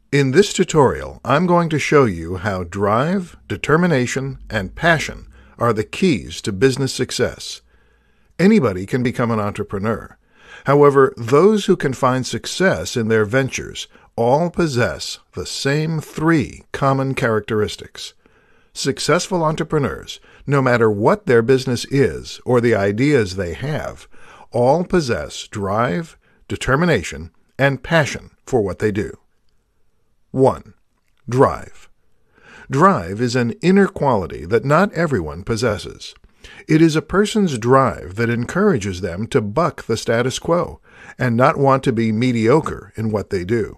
In this tutorial, I'm going to show you how drive, determination, and passion are the keys to business success. Anybody can become an entrepreneur. However, those who can find success in their ventures all possess the same three common characteristics. Successful entrepreneurs, no matter what their business is or the ideas they have, all possess drive, determination, and passion for what they do. 1. Drive. Drive is an inner quality that not everyone possesses. It is a person's drive that encourages them to buck the status quo and not want to be mediocre in what they do.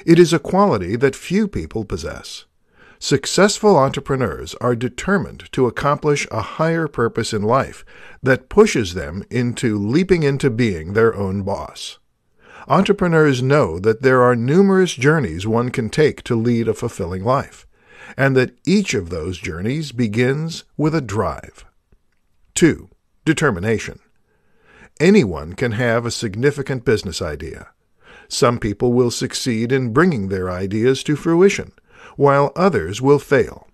It is a quality that few people possess. Successful entrepreneurs are determined to accomplish a higher purpose in life that pushes them into leaping into being their own boss. Entrepreneurs know that there are numerous journeys one can take to lead a fulfilling life, and that each of those journeys begins with a drive. 2. Determination. Anyone can have a significant business idea. Some people will succeed in bringing their ideas to fruition, while others will fail.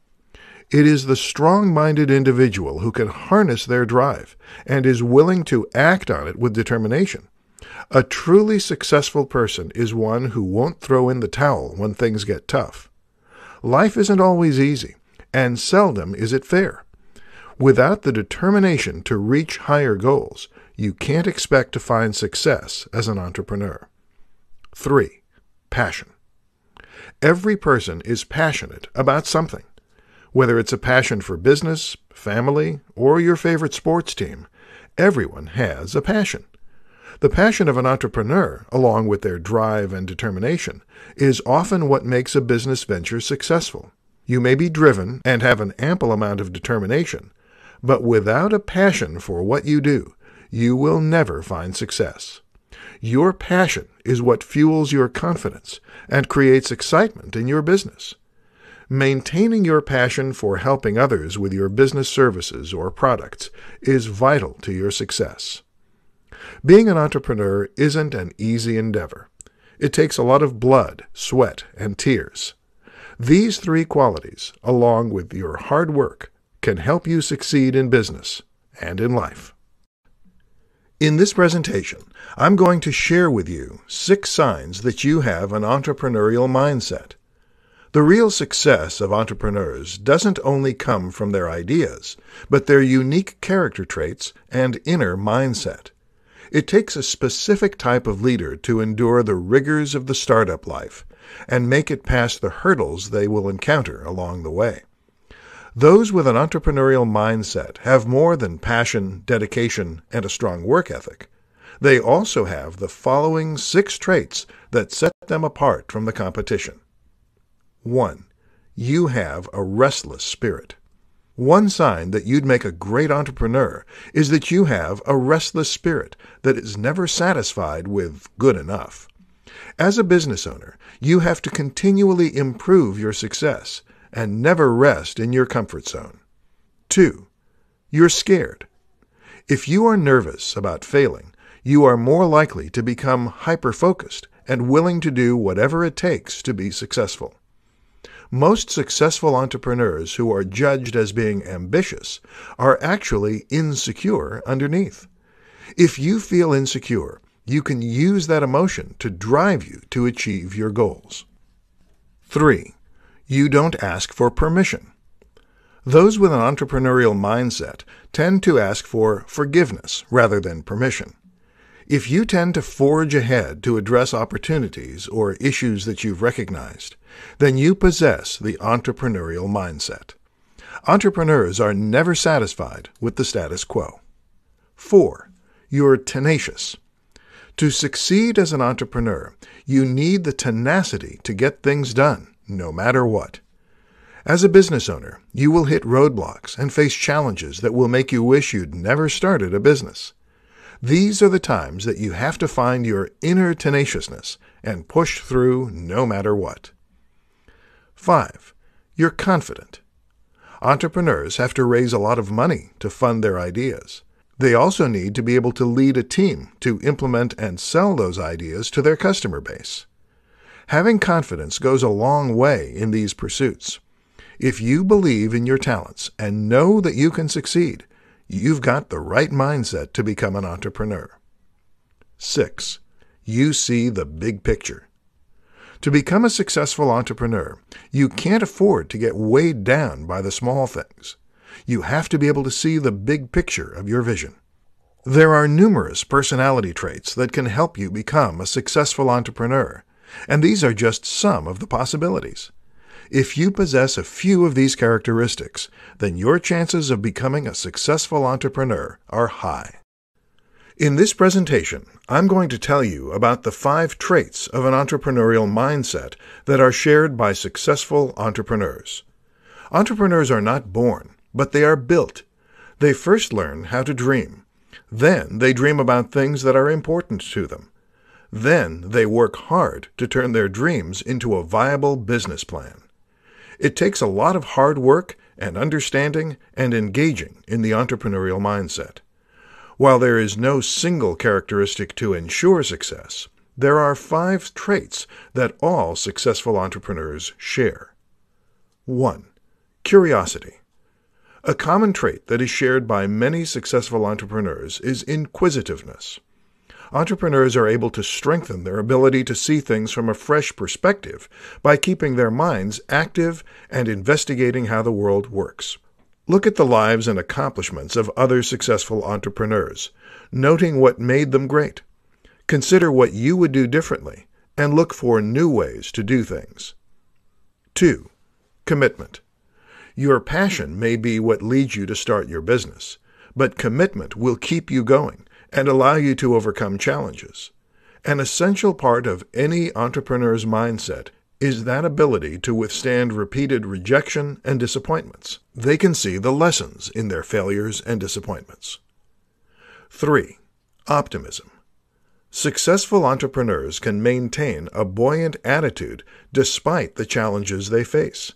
It is the strong-minded individual who can harness their drive and is willing to act on it with determination. A truly successful person is one who won't throw in the towel when things get tough. Life isn't always easy, and seldom is it fair. Without the determination to reach higher goals, you can't expect to find success as an entrepreneur. 3. Passion. Every person is passionate about something. Whether it's a passion for business, family, or your favorite sports team, everyone has a passion. The passion of an entrepreneur, along with their drive and determination, is often what makes a business venture successful. You may be driven and have an ample amount of determination, but without a passion for what you do, you will never find success. Your passion is what fuels your confidence and creates excitement in your business. Maintaining your passion for helping others with your business services or products is vital to your success. Being an entrepreneur isn't an easy endeavor. It takes a lot of blood, sweat, and tears. These three qualities, along with your hard work, can help you succeed in business and in life. In this presentation, I'm going to share with you 6 signs that you have an entrepreneurial mindset. The real success of entrepreneurs doesn't only come from their ideas, but their unique character traits and inner mindset. It takes a specific type of leader to endure the rigors of the startup life and make it past the hurdles they will encounter along the way. Those with an entrepreneurial mindset have more than passion, dedication, and a strong work ethic. They also have the following 6 traits that set them apart from the competition. 1. You have a restless spirit. One sign that you'd make a great entrepreneur is that you have a restless spirit that is never satisfied with good enough. As a business owner, you have to continually improve your success and never rest in your comfort zone. 2. You're scared. If you are nervous about failing, you are more likely to become hyper-focused and willing to do whatever it takes to be successful. Most successful entrepreneurs who are judged as being ambitious are actually insecure underneath. If you feel insecure, you can use that emotion to drive you to achieve your goals. 3. You don't ask for permission. Those with an entrepreneurial mindset tend to ask for forgiveness rather than permission. If you tend to forge ahead to address opportunities or issues that you've recognized, then you possess the entrepreneurial mindset. Entrepreneurs are never satisfied with the status quo. 4. You're tenacious. To succeed as an entrepreneur, you need the tenacity to get things done, no matter what. As a business owner, you will hit roadblocks and face challenges that will make you wish you'd never started a business. These are the times that you have to find your inner tenaciousness and push through no matter what. 5. You're confident. Entrepreneurs have to raise a lot of money to fund their ideas. They also need to be able to lead a team to implement and sell those ideas to their customer base. Having confidence goes a long way in these pursuits. If you believe in your talents and know that you can succeed, you've got the right mindset to become an entrepreneur. 6. You see the big picture. To become a successful entrepreneur, you can't afford to get weighed down by the small things. You have to be able to see the big picture of your vision. There are numerous personality traits that can help you become a successful entrepreneur, and these are just some of the possibilities. If you possess a few of these characteristics, then your chances of becoming a successful entrepreneur are high. In this presentation, I'm going to tell you about the 5 traits of an entrepreneurial mindset that are shared by successful entrepreneurs. Entrepreneurs are not born, but they are built. They first learn how to dream. Then they dream about things that are important to them. Then they work hard to turn their dreams into a viable business plan. It takes a lot of hard work and understanding and engaging in the entrepreneurial mindset. While there is no single characteristic to ensure success, there are 5 traits that all successful entrepreneurs share. 1. Curiosity. A common trait that is shared by many successful entrepreneurs is inquisitiveness. Entrepreneurs are able to strengthen their ability to see things from a fresh perspective by keeping their minds active and investigating how the world works. Look at the lives and accomplishments of other successful entrepreneurs, noting what made them great. Consider what you would do differently, and look for new ways to do things. 2. Commitment. Your passion may be what leads you to start your business, but commitment will keep you going and allow you to overcome challenges. An essential part of any entrepreneur's mindset is that ability to withstand repeated rejection and disappointments. They can see the lessons in their failures and disappointments. 3. Optimism. Successful entrepreneurs can maintain a buoyant attitude despite the challenges they face.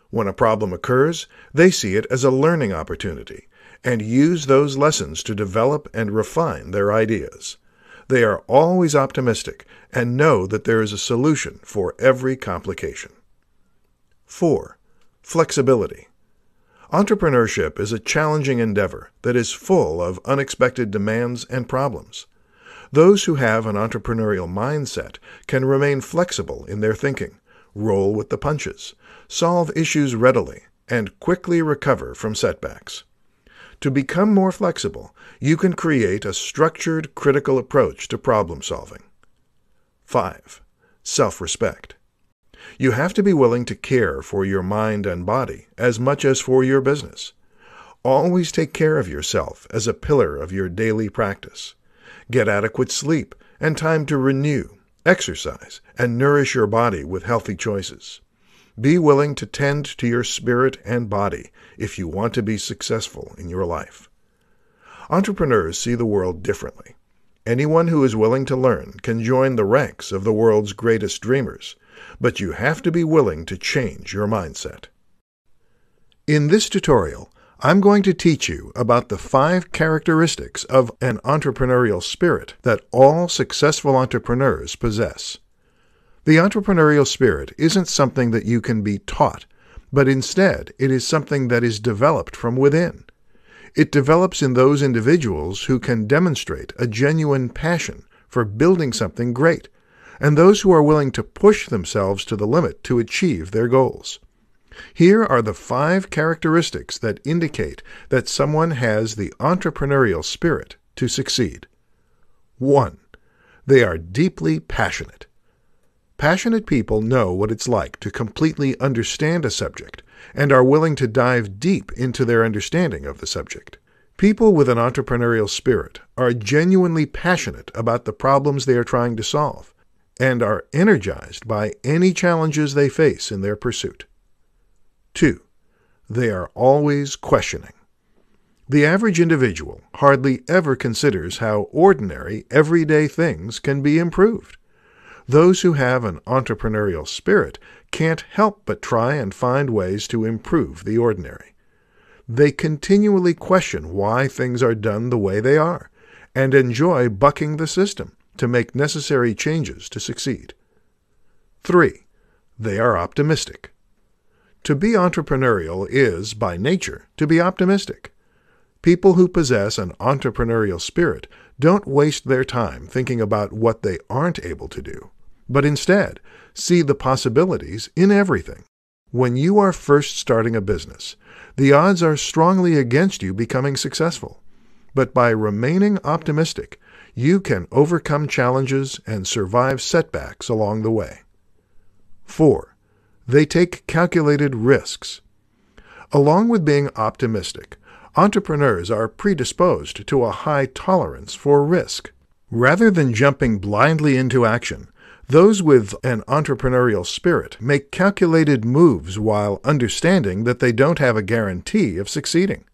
When a problem occurs, they see it as a learning opportunity and use those lessons to develop and refine their ideas. They are always optimistic and know that there is a solution for every complication. 4. Flexibility. Entrepreneurship is a challenging endeavor that is full of unexpected demands and problems. Those who have an entrepreneurial mindset can remain flexible in their thinking, roll with the punches, solve issues readily, and quickly recover from setbacks. To become more flexible, you can create a structured, critical approach to problem solving. 5. Self-respect. You have to be willing to care for your mind and body as much as for your business. Always take care of yourself as a pillar of your daily practice. Get adequate sleep and time to renew, exercise, and nourish your body with healthy choices. Be willing to tend to your spirit and body if you want to be successful in your life. Entrepreneurs see the world differently. Anyone who is willing to learn can join the ranks of the world's greatest dreamers, but you have to be willing to change your mindset. In this tutorial, I'm going to teach you about the 5 characteristics of an entrepreneurial spirit that all successful entrepreneurs possess. The entrepreneurial spirit isn't something that you can be taught, but instead it is something that is developed from within. It develops in those individuals who can demonstrate a genuine passion for building something great, and those who are willing to push themselves to the limit to achieve their goals. Here are the 5 characteristics that indicate that someone has the entrepreneurial spirit to succeed. 1. They are deeply passionate. Passionate people know what it's like to completely understand a subject and are willing to dive deep into their understanding of the subject. People with an entrepreneurial spirit are genuinely passionate about the problems they are trying to solve and are energized by any challenges they face in their pursuit. 2. They are always questioning. The average individual hardly ever considers how ordinary, everyday things can be improved. Those who have an entrepreneurial spirit can't help but try and find ways to improve the ordinary. They continually question why things are done the way they are, and enjoy bucking the system to make necessary changes to succeed. 3. They are optimistic. To be entrepreneurial is, by nature, to be optimistic. People who possess an entrepreneurial spirit don't waste their time thinking about what they aren't able to do, but instead see the possibilities in everything. When you are first starting a business, the odds are strongly against you becoming successful. But by remaining optimistic, you can overcome challenges and survive setbacks along the way. 4. They take calculated risks. Along with being optimistic, entrepreneurs are predisposed to a high tolerance for risk. Rather than jumping blindly into action, those with an entrepreneurial spirit make calculated moves while understanding that they don't have a guarantee of succeeding.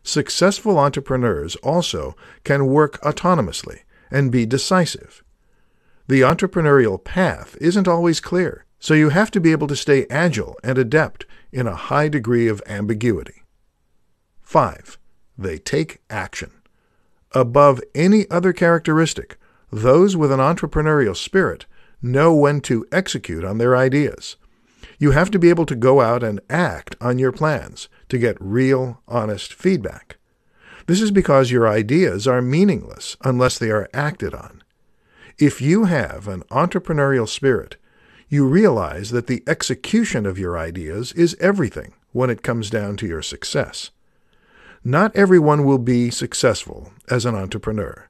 Successful entrepreneurs also can work autonomously and be decisive. The entrepreneurial path isn't always clear, so you have to be able to stay agile and adept in a high degree of ambiguity. 5. They take action. Above any other characteristic, those with an entrepreneurial spirit know when to execute on their ideas. You have to be able to go out and act on your plans to get real, honest feedback. This is because your ideas are meaningless unless they are acted on. If you have an entrepreneurial spirit, you realize that the execution of your ideas is everything when it comes down to your success. Not everyone will be successful as an entrepreneur.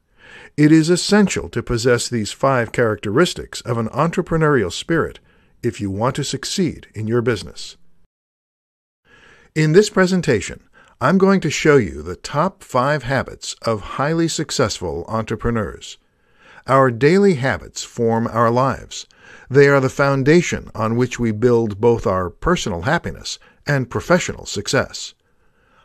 It is essential to possess these 5 characteristics of an entrepreneurial spirit if you want to succeed in your business. In this presentation, I'm going to show you the top 5 habits of highly successful entrepreneurs. Our daily habits form our lives. They are the foundation on which we build both our personal happiness and professional success.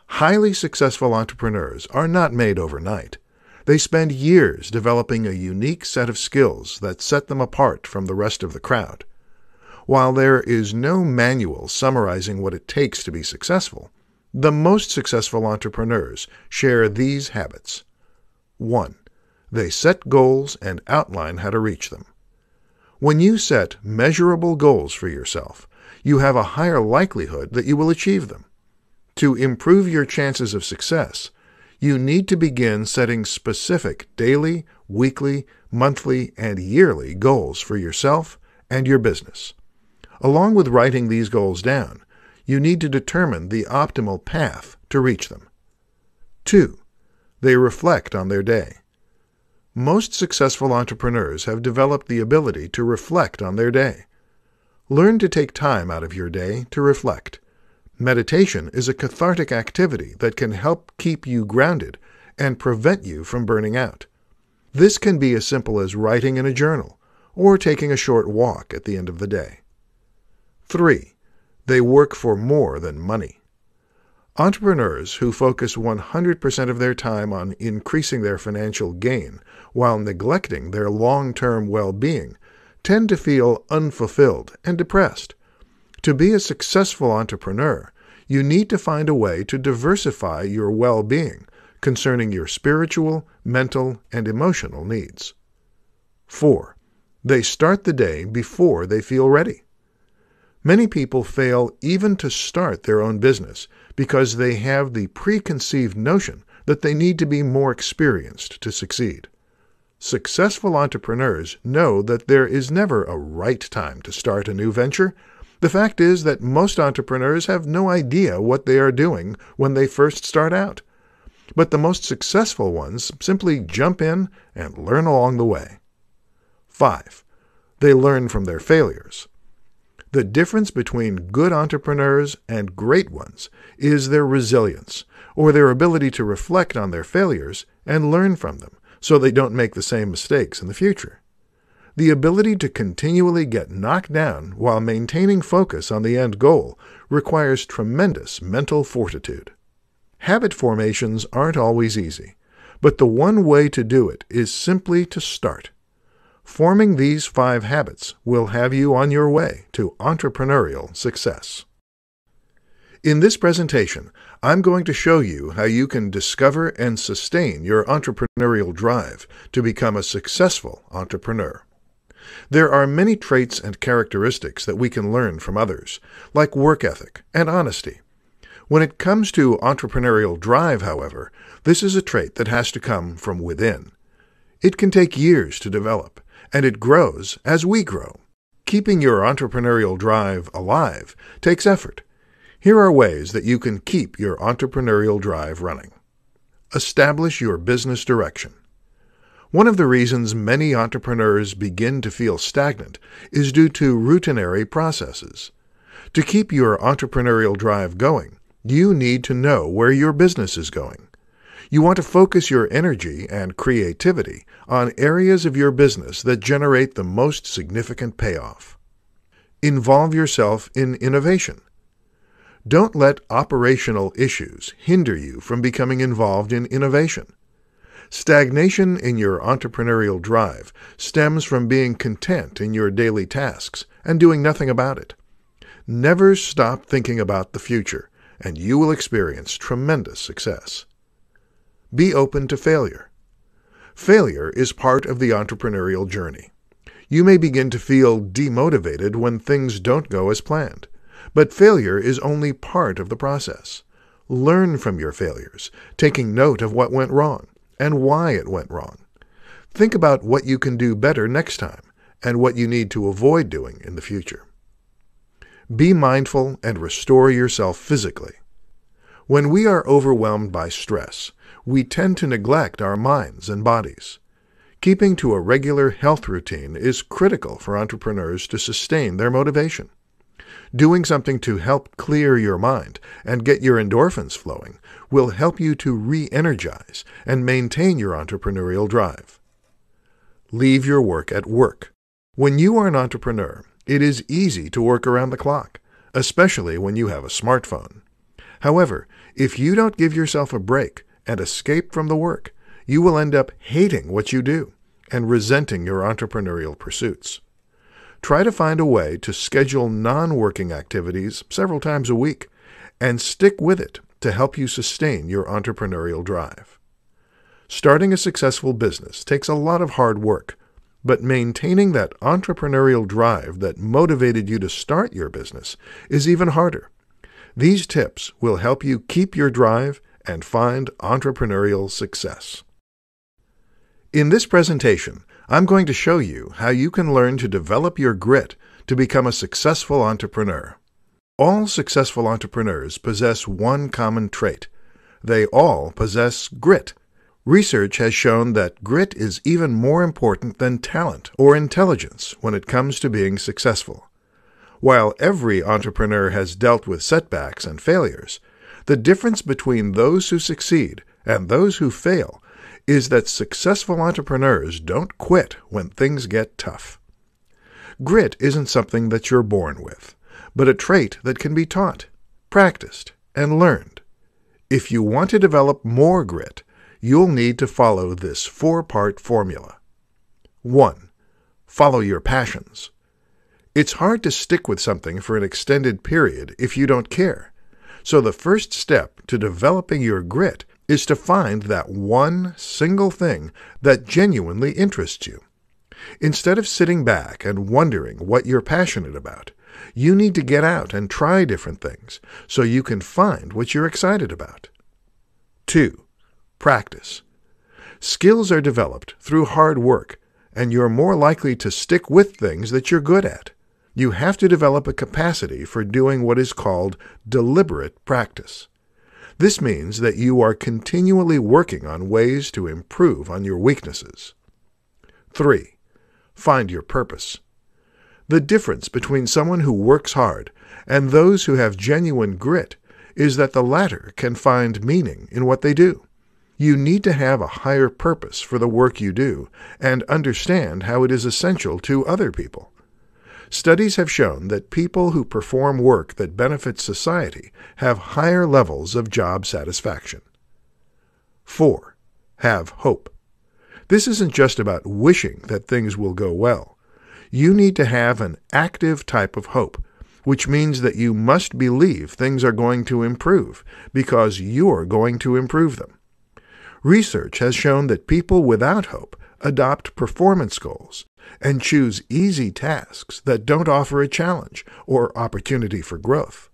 Highly successful entrepreneurs are not made overnight. They spend years developing a unique set of skills that set them apart from the rest of the crowd. While there is no manual summarizing what it takes to be successful, the most successful entrepreneurs share these habits. 1. They set goals and outline how to reach them. When you set measurable goals for yourself, you have a higher likelihood that you will achieve them. To improve your chances of success, you need to begin setting specific daily, weekly, monthly, and yearly goals for yourself and your business. Along with writing these goals down, you need to determine the optimal path to reach them. 2. They reflect on their day. Most successful entrepreneurs have developed the ability to reflect on their day. Learn to take time out of your day to reflect. Meditation is a cathartic activity that can help keep you grounded and prevent you from burning out. This can be as simple as writing in a journal or taking a short walk at the end of the day. 3. They work for more than money. Entrepreneurs who focus 100% of their time on increasing their financial gain while neglecting their long-term well-being tend to feel unfulfilled and depressed. To be a successful entrepreneur, you need to find a way to diversify your well-being concerning your spiritual, mental, and emotional needs. 4. They start the day before they feel ready. Many people fail even to start their own business because they have the preconceived notion that they need to be more experienced to succeed. Successful entrepreneurs know that there is never a right time to start a new venture. The fact is that most entrepreneurs have no idea what they are doing when they first start out. But the most successful ones simply jump in and learn along the way. 5. They learn from their failures. The difference between good entrepreneurs and great ones is their resilience, or their ability to reflect on their failures and learn from them so they don't make the same mistakes in the future. The ability to continually get knocked down while maintaining focus on the end goal requires tremendous mental fortitude. Habit formations aren't always easy, but the one way to do it is simply to start. Forming these 5 habits will have you on your way to entrepreneurial success. In this presentation, I'm going to show you how you can discover and sustain your entrepreneurial drive to become a successful entrepreneur. There are many traits and characteristics that we can learn from others, like work ethic and honesty. When it comes to entrepreneurial drive, however, this is a trait that has to come from within. It can take years to develop, and it grows as we grow. Keeping your entrepreneurial drive alive takes effort. Here are ways that you can keep your entrepreneurial drive running. Establish your business direction. One of the reasons many entrepreneurs begin to feel stagnant is due to routinary processes. To keep your entrepreneurial drive going, you need to know where your business is going. You want to focus your energy and creativity on areas of your business that generate the most significant payoff. Involve yourself in innovation. Don't let operational issues hinder you from becoming involved in innovation. Stagnation in your entrepreneurial drive stems from being content in your daily tasks and doing nothing about it. Never stop thinking about the future, and you will experience tremendous success. Be open to failure. Failure is part of the entrepreneurial journey. You may begin to feel demotivated when things don't go as planned, but failure is only part of the process. Learn from your failures, taking note of what went wrong and why it went wrong. Think about what you can do better next time and what you need to avoid doing in the future. Be mindful and restore yourself physically. When we are overwhelmed by stress, we tend to neglect our minds and bodies. Keeping to a regular health routine is critical for entrepreneurs to sustain their motivation. Doing something to help clear your mind and get your endorphins flowing will help you to re-energize and maintain your entrepreneurial drive. Leave your work at work. When you are an entrepreneur, it is easy to work around the clock, especially when you have a smartphone. However, if you don't give yourself a break and escape from the work, you will end up hating what you do and resenting your entrepreneurial pursuits. Try to find a way to schedule non-working activities several times a week and stick with it to help you sustain your entrepreneurial drive. Starting a successful business takes a lot of hard work, but maintaining that entrepreneurial drive that motivated you to start your business is even harder. These tips will help you keep your drive and find entrepreneurial success. In this presentation, I'm going to show you how you can learn to develop your grit to become a successful entrepreneur. All successful entrepreneurs possess one common trait. They all possess grit. Research has shown that grit is even more important than talent or intelligence when it comes to being successful. While every entrepreneur has dealt with setbacks and failures, the difference between those who succeed and those who fail is that successful entrepreneurs don't quit when things get tough. Grit isn't something that you're born with, but a trait that can be taught, practiced, and learned. If you want to develop more grit, you'll need to follow this 4-part formula. 1. Follow your passions. It's hard to stick with something for an extended period if you don't care. So the first step to developing your grit is to find that one single thing that genuinely interests you. Instead of sitting back and wondering what you're passionate about, you need to get out and try different things so you can find what you're excited about. 2. Practice. Skills are developed through hard work, and you're more likely to stick with things that you're good at. You have to develop a capacity for doing what is called deliberate practice. This means that you are continually working on ways to improve on your weaknesses. 3. Find your purpose. The difference between someone who works hard and those who have genuine grit is that the latter can find meaning in what they do. You need to have a higher purpose for the work you do and understand how it is essential to other people. Studies have shown that people who perform work that benefits society have higher levels of job satisfaction. 4. Have hope. This isn't just about wishing that things will go well. You need to have an active type of hope, which means that you must believe things are going to improve because you're going to improve them. Research has shown that people without hope adopt performance goals and choose easy tasks that don't offer a challenge or opportunity for growth.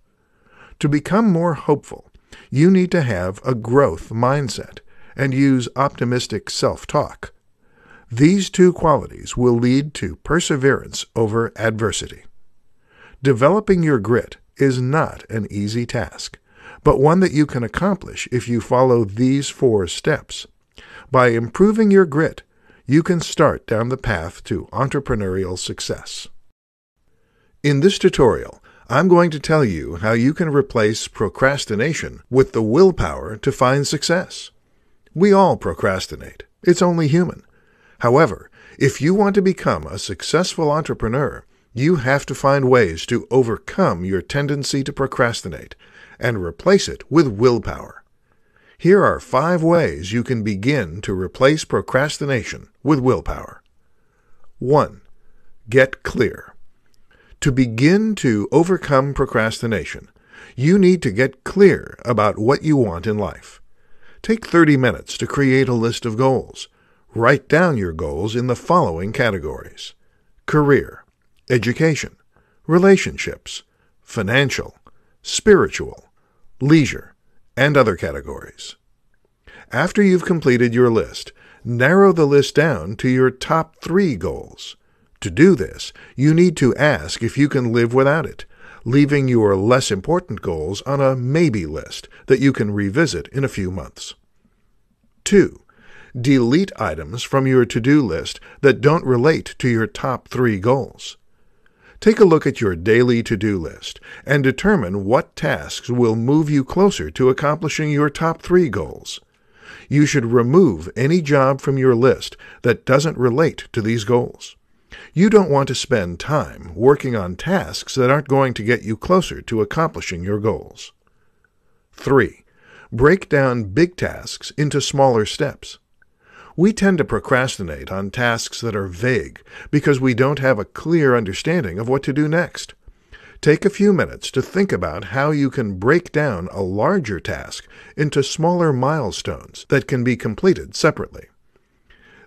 To become more hopeful, you need to have a growth mindset and use optimistic self-talk. These two qualities will lead to perseverance over adversity. Developing your grit is not an easy task, but one that you can accomplish if you follow these 4 steps. By improving your grit, you can start down the path to entrepreneurial success. In this tutorial, I'm going to tell you how you can replace procrastination with the willpower to find success. We all procrastinate. It's only human. However, if you want to become a successful entrepreneur, you have to find ways to overcome your tendency to procrastinate and replace it with willpower. Here are 5 ways you can begin to replace procrastination with willpower. 1. Get clear. To begin to overcome procrastination, you need to get clear about what you want in life. Take 30 minutes to create a list of goals. Write down your goals in the following categories: career, education, relationships, financial, spiritual, leisure, and other categories. After you've completed your list, narrow the list down to your top 3 goals. To do this, you need to ask if you can live without it, leaving your less important goals on a maybe list that you can revisit in a few months. 2. Delete items from your to-do list that don't relate to your top 3 goals. Take a look at your daily to-do list and determine what tasks will move you closer to accomplishing your top 3 goals. You should remove any job from your list that doesn't relate to these goals. You don't want to spend time working on tasks that aren't going to get you closer to accomplishing your goals. 3. Break down big tasks into smaller steps. We tend to procrastinate on tasks that are vague because we don't have a clear understanding of what to do next. Take a few minutes to think about how you can break down a larger task into smaller milestones that can be completed separately.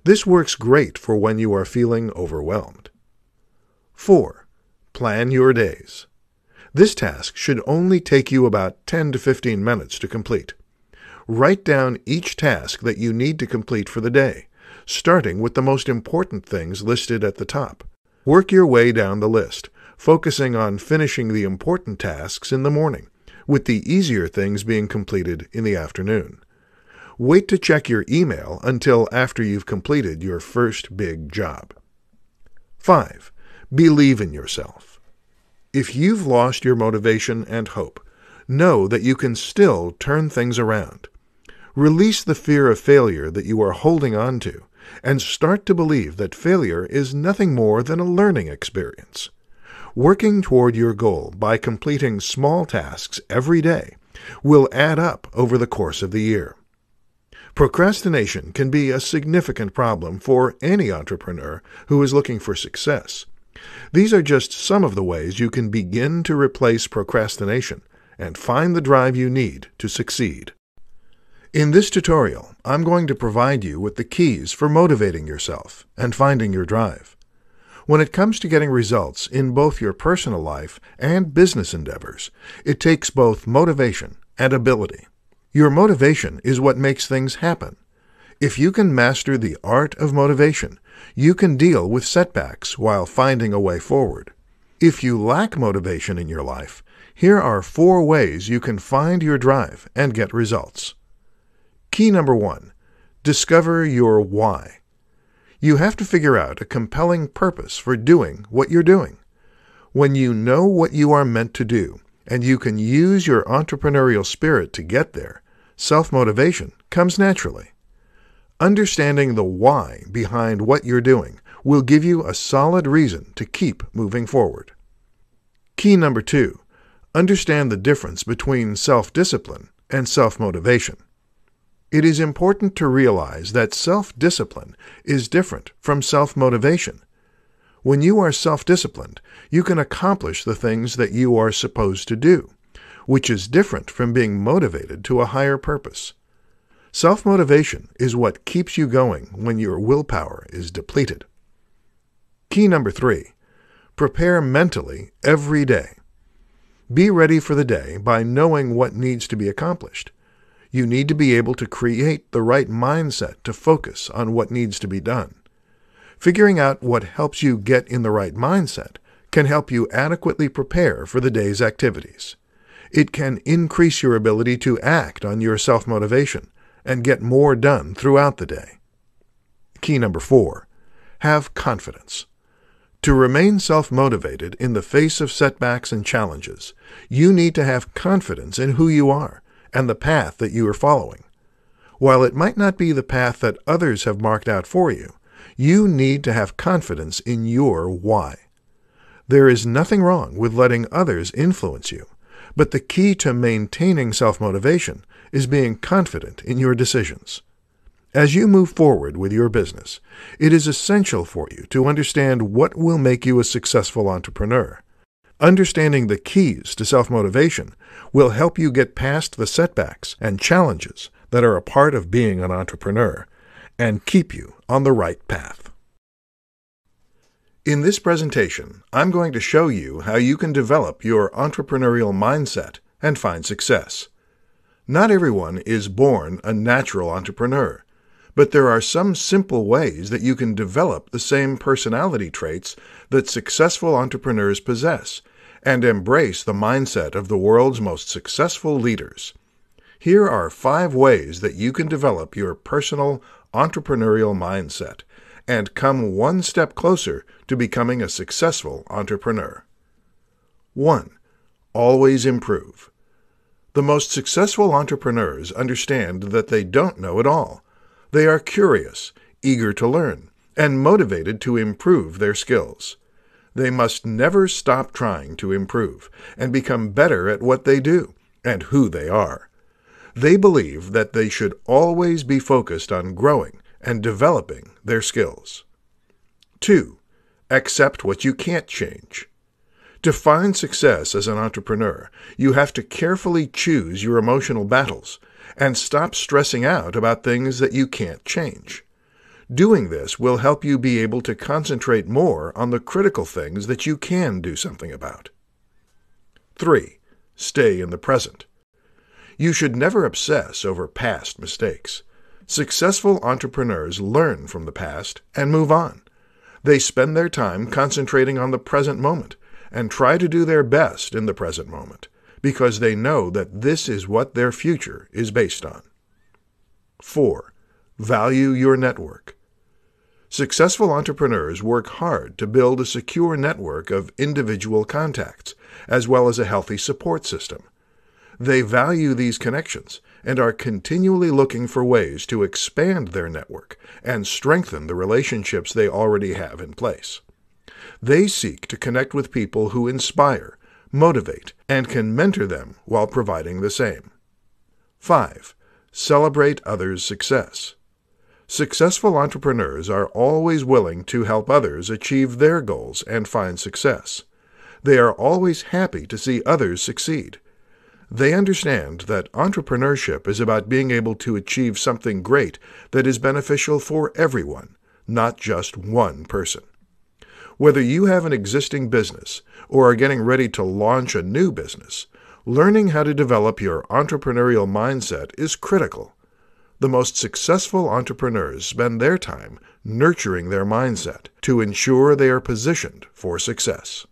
This works great for when you are feeling overwhelmed. 4. Plan your days. This task should only take you about 10 to 15 minutes to complete. Write down each task that you need to complete for the day, starting with the most important things listed at the top. Work your way down the list, focusing on finishing the important tasks in the morning, with the easier things being completed in the afternoon. Wait to check your email until after you've completed your first big job. 5. Believe in yourself. If you've lost your motivation and hope, know that you can still turn things around. Release the fear of failure that you are holding on to, and start to believe that failure is nothing more than a learning experience. Working toward your goal by completing small tasks every day will add up over the course of the year. Procrastination can be a significant problem for any entrepreneur who is looking for success. These are just some of the ways you can begin to replace procrastination and find the drive you need to succeed. In this tutorial, I'm going to provide you with the keys for motivating yourself and finding your drive. When it comes to getting results in both your personal life and business endeavors, it takes both motivation and ability. Your motivation is what makes things happen. If you can master the art of motivation, you can deal with setbacks while finding a way forward. If you lack motivation in your life, here are 4 ways you can find your drive and get results. Key number 1. Discover your why. You have to figure out a compelling purpose for doing what you're doing. When you know what you are meant to do, and you can use your entrepreneurial spirit to get there, self-motivation comes naturally. Understanding the why behind what you're doing will give you a solid reason to keep moving forward. Key number 2. Understand the difference between self-discipline and self-motivation. It is important to realize that self-discipline is different from self-motivation. When you are self-disciplined, you can accomplish the things that you are supposed to do, which is different from being motivated to a higher purpose. Self-motivation is what keeps you going when your willpower is depleted. Key number 3. Prepare mentally every day. Be ready for the day by knowing what needs to be accomplished. You need to be able to create the right mindset to focus on what needs to be done. Figuring out what helps you get in the right mindset can help you adequately prepare for the day's activities. It can increase your ability to act on your self-motivation and get more done throughout the day. Key number 4. Have confidence. To remain self-motivated in the face of setbacks and challenges, you need to have confidence in who you are and the path that you are following. While it might not be the path that others have marked out for you, you need to have confidence in your why. There is nothing wrong with letting others influence you, but the key to maintaining self-motivation is being confident in your decisions. As you move forward with your business, it is essential for you to understand what will make you a successful entrepreneur. Understanding the keys to self-motivation will help you get past the setbacks and challenges that are a part of being an entrepreneur and keep you on the right path. In this presentation, I'm going to show you how you can develop your entrepreneurial mindset and find success. Not everyone is born a natural entrepreneur, but there are some simple ways that you can develop the same personality traits that successful entrepreneurs possess and embrace the mindset of the world's most successful leaders. Here are 5 ways that you can develop your personal entrepreneurial mindset and come one step closer to becoming a successful entrepreneur. 1. Always improve. The most successful entrepreneurs understand that they don't know it all. They are curious, eager to learn, and motivated to improve their skills. They must never stop trying to improve and become better at what they do and who they are. They believe that they should always be focused on growing and developing their skills. 2. Accept what you can't change. To find success as an entrepreneur, you have to carefully choose your emotional battles and stop stressing out about things that you can't change. Doing this will help you be able to concentrate more on the critical things that you can do something about. 3. Stay in the present. You should never obsess over past mistakes. Successful entrepreneurs learn from the past and move on. They spend their time concentrating on the present moment and try to do their best in the present moment because they know that this is what their future is based on. 4. Value your network. Successful entrepreneurs work hard to build a secure network of individual contacts, as well as a healthy support system. They value these connections and are continually looking for ways to expand their network and strengthen the relationships they already have in place. They seek to connect with people who inspire, motivate, and can mentor them while providing the same. 5. Celebrate others' success. Successful entrepreneurs are always willing to help others achieve their goals and find success. They are always happy to see others succeed. They understand that entrepreneurship is about being able to achieve something great that is beneficial for everyone, not just one person. Whether you have an existing business or are getting ready to launch a new business, learning how to develop your entrepreneurial mindset is critical. The most successful entrepreneurs spend their time nurturing their mindset to ensure they are positioned for success.